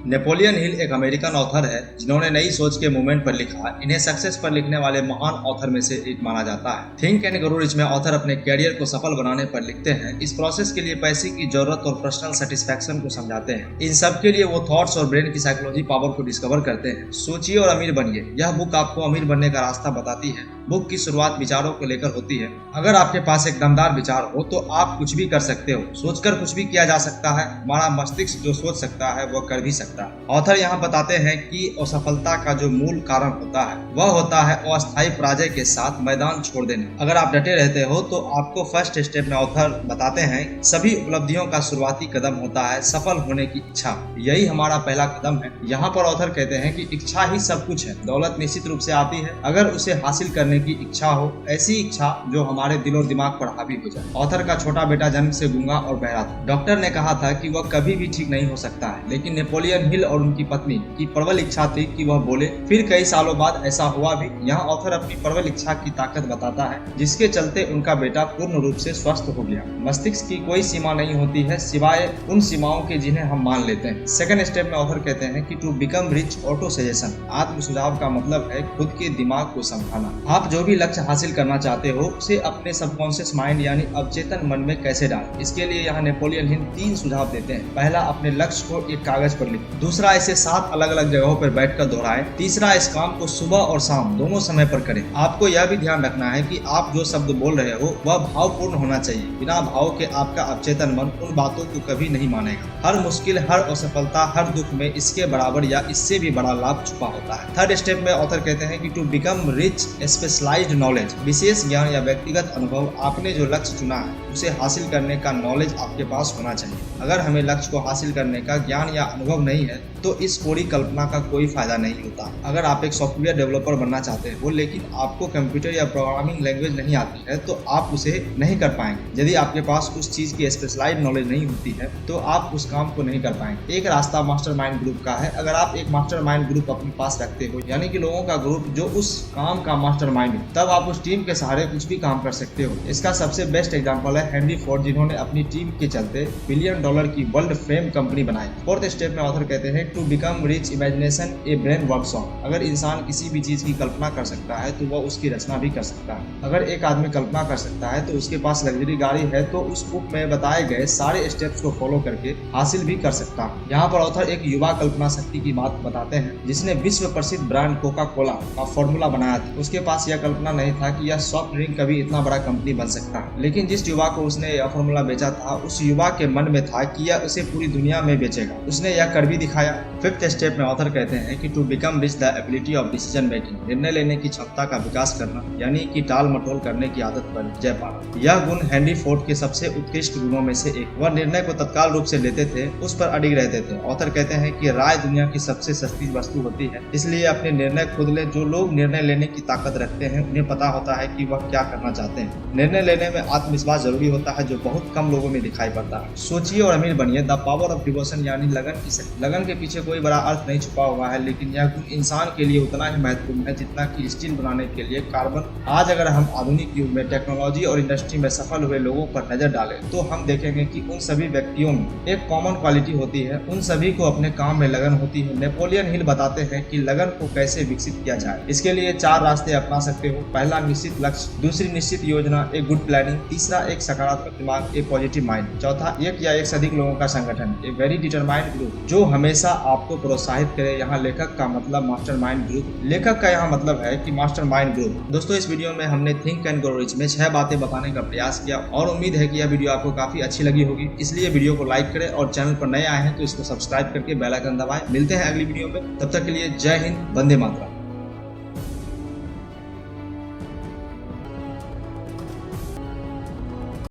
Napoleon Hill एक American author है जिन्होंने नई सोच के मूवमेंट पर लिखा। इन्हें सक्सेस पर लिखने वाले महान ऑथर में से एक माना जाता है। थिंक एंड ग्रो रिच में ऑथर अपने कैरियर को सफल बनाने पर लिखते हैं। इस प्रोसेस के लिए पैसे की जरूरत और पर्सनल सेटिस्फेक्शन को समझाते हैं। इन सब के लिए वो थॉट्स और ब्रेन की साइकोलॉजी पावर को डिस्कवर करते हैं। सोचिए और अमीर बनिए। यह बुक आपको अमीर बनने का रास्ता बताती है। बुक की शुरुआत विचारों को लेकर होती है। अगर आपके पास एक दमदार विचार हो तो आप कुछ भी कर सकते हो। सोचकर कुछ भी किया जा सकता है। हमारा मस्तिष्क जो सोच सकता है वह कर भी सकता है। ऑथर यहाँ बताते हैं कि असफलता का जो मूल कारण होता है वह होता है अस्थायी पराजय के साथ मैदान छोड़ देना। अगर आप डटे रहते हो तो आपको फर्स्ट स्टेप में ऑथर बताते हैं सभी उपलब्धियों का शुरुआती कदम होता है सफल होने की इच्छा। यही हमारा पहला कदम है। यहाँ पर ऑथर कहते हैं कि इच्छा ही सब कुछ है। दौलत निश्चित रूप से आती है अगर उसे हासिल करने की इच्छा हो, ऐसी इच्छा जो हमारे दिल और दिमाग पर हावी हो जाए। ऑथर का छोटा बेटा जन्म से गूंगा और बहरा था। डॉक्टर ने कहा था कि वह कभी भी ठीक नहीं हो सकता है, लेकिन नेपोलियन हिल और उनकी पत्नी की प्रबल इच्छा थी कि वह बोले। फिर कई सालों बाद ऐसा हुआ भी। यहाँ ऑथर अपनी प्रबल इच्छा की ताकत बताता है जिसके चलते उनका बेटा पूर्ण रूप से स्वस्थ हो गया। मस्तिष्क की कोई सीमा नहीं होती है सिवाय उन सीमाओं के जिन्हें हम मान लेते हैं। सेकंड स्टेप में ऑथर कहते हैं कि to become rich auto suggestion. आत्म सुझाव का मतलब है खुद के दिमाग को समझाना। आप जो भी लक्ष्य हासिल करना चाहते हो उसे अपने सबकॉन्शियस माइंड यानी अवचेतन मन में कैसे डालें। इसके लिए यहाँ नेपोलियन हिल 3 सुझाव देते हैं। पहला, अपने लक्ष्य को एक कागज पर लिखें। दूसरा, इसे 7 अलग अलग जगहों पर बैठकर दोहराएं। तीसरा, इस काम को सुबह और शाम दोनों समय पर करें। आपको यह भी ध्यान रखना है कि आप जो शब्द बोल रहे हो वह भावपूर्ण होना चाहिए। बिना भाव के आपका अवचेतन मन उन बातों को कभी नहीं मानेगा। हर मुश्किल, हर असफलता, हर दुख में इसके बराबर या इससे भी बड़ा लाभ छुपा होता है। थर्ड स्टेप में ऑथर कहते हैं कि to become rich specialised knowledge. विशेष ज्ञान या व्यक्तिगत अनुभव। आपने जो लक्ष्य चुना है उसे हासिल करने का नॉलेज आपके पास होना चाहिए। अगर हमें लक्ष्य को हासिल करने का ज्ञान या अनुभव नहीं है तो इस पूरी कल्पना का कोई फायदा नहीं होता। अगर आप एक सॉफ्टवेयर डेवलपर बनना चाहते हो लेकिन आपको कंप्यूटर या प्रोग्रामिंग लैंग्वेज नहीं आती है तो आप उसे नहीं कर पाएंगे। यदि आपके पास उस चीज की स्पेशलाइज्ड नॉलेज नहीं होती है तो आप उस काम को नहीं कर पाएंगे। एक रास्ता मास्टरमाइंड ग्रुप का है। अगर आप एक मास्टरमाइंड ग्रुप अपने पास रखते हो यानी कि लोगों का ग्रुप जो उस काम का मास्टरमाइंड हो, तब आप उस टीम के सहारे कुछ भी काम कर सकते हो। इसका सबसे बेस्ट एग्जांपल है हेनरी फोर्ड जिन्होंने अपनी टीम के चलते $1 बिलियन की वर्ल्ड फेम कंपनी बनाई। फोर्थ स्टेप में ऑथर कहते हैं to become rich imagination a brain workshop. अगर इंसान किसी भी चीज की कल्पना कर सकता है तो वह उसकी रचना भी कर सकता है। अगर एक आदमी कल्पना कर सकता है तो उसके पास लग्जरी गाड़ी है तो उस बुक में बताए गए सारे स्टेप्स को फॉलो करके हासिल भी कर सकता है। यहाँ पर ऑथर एक युवा कल्पना शक्ति की बात बताते हैं जिसने विश्व प्रसिद्ध ब्रांड कोका कोला का फॉर्मूला बनाया था। उसके पास यह कल्पना नहीं था कि यह सॉफ्ट ड्रिंक कभी इतना बड़ा कंपनी बन सकता है, लेकिन जिस युवा को उसने यह फॉर्मूला बेचा था उस युवा के मन में था कि यह उसे पूरी दुनिया में बेचेगा। उसने यह कर भी दिखाया। फिफ्थ स्टेप में ऑथर कहते हैं कि to become rich the ability of decision making. निर्णय लेने की क्षमता का विकास करना यानी कि टाल मटोल करने की आदत पर विजय पाना। यह गुण हेनरी फोर्ड के सबसे उत्कृष्ट गुणों में से एक। वह निर्णय को तत्काल रूप से लेते थे, उस पर अडिग रहते थे। ऑथर कहते हैं कि राय दुनिया की सबसे सस्ती वस्तु होती है, इसलिए अपने निर्णय खुद ले। जो लोग निर्णय लेने की ताकत रखते हैं उन्हें पता होता है कि वह क्या करना चाहते हैं। निर्णय लेने में आत्मविश्वास जरूरी होता है जो बहुत कम लोगों में दिखाई पड़ता है। सोचिए और अमीर बनिए। द पावर ऑफ डिवोशन यानी लगन की शक्ति। लगन के पीछे कोई बड़ा अर्थ नहीं छुपा हुआ है, लेकिन यह गुण इंसान के लिए उतना ही महत्वपूर्ण है जितना कि स्टील बनाने के लिए कार्बन। आज अगर हम आधुनिक युग में टेक्नोलॉजी और इंडस्ट्री में सफल हुए लोगों पर नजर डालें तो हम देखेंगे कि उन सभी व्यक्तियों में एक कॉमन क्वालिटी होती है। उन सभी को अपने काम में लगन होती है। नेपोलियन हिल बताते हैं कि लगन को कैसे विकसित किया जाए। इसके लिए 4 रास्ते अपना सकते हो। पहला, निश्चित लक्ष्य। दूसरी, निश्चित योजना, एक गुड प्लानिंग। तीसरा, एक सकारात्मक दिमाग, एक पॉजिटिव माइंड। चौथा, एक या एक से अधिक लोगों का संगठन, एक वेरी डिटरमाइंड ग्रुप जो हमेशा आपको प्रोत्साहित करे। यहाँ लेखक का मतलब मास्टरमाइंड ग्रुप। लेखक का यहाँ मतलब है कि मास्टरमाइंड ग्रुप। दोस्तों, इस वीडियो में हमने थिंक एंड ग्रो रिच में 6 बातें बताने का प्रयास किया और उम्मीद है कि यह वीडियो आपको काफी अच्छी लगी होगी। इसलिए वीडियो को लाइक करें और चैनल पर नए आए हैं तो इसको सब्सक्राइब करके बेल आइकन दबाएं। मिलते हैं अगली वीडियो में, तब तक के लिए जय हिंद, वंदे मातरम।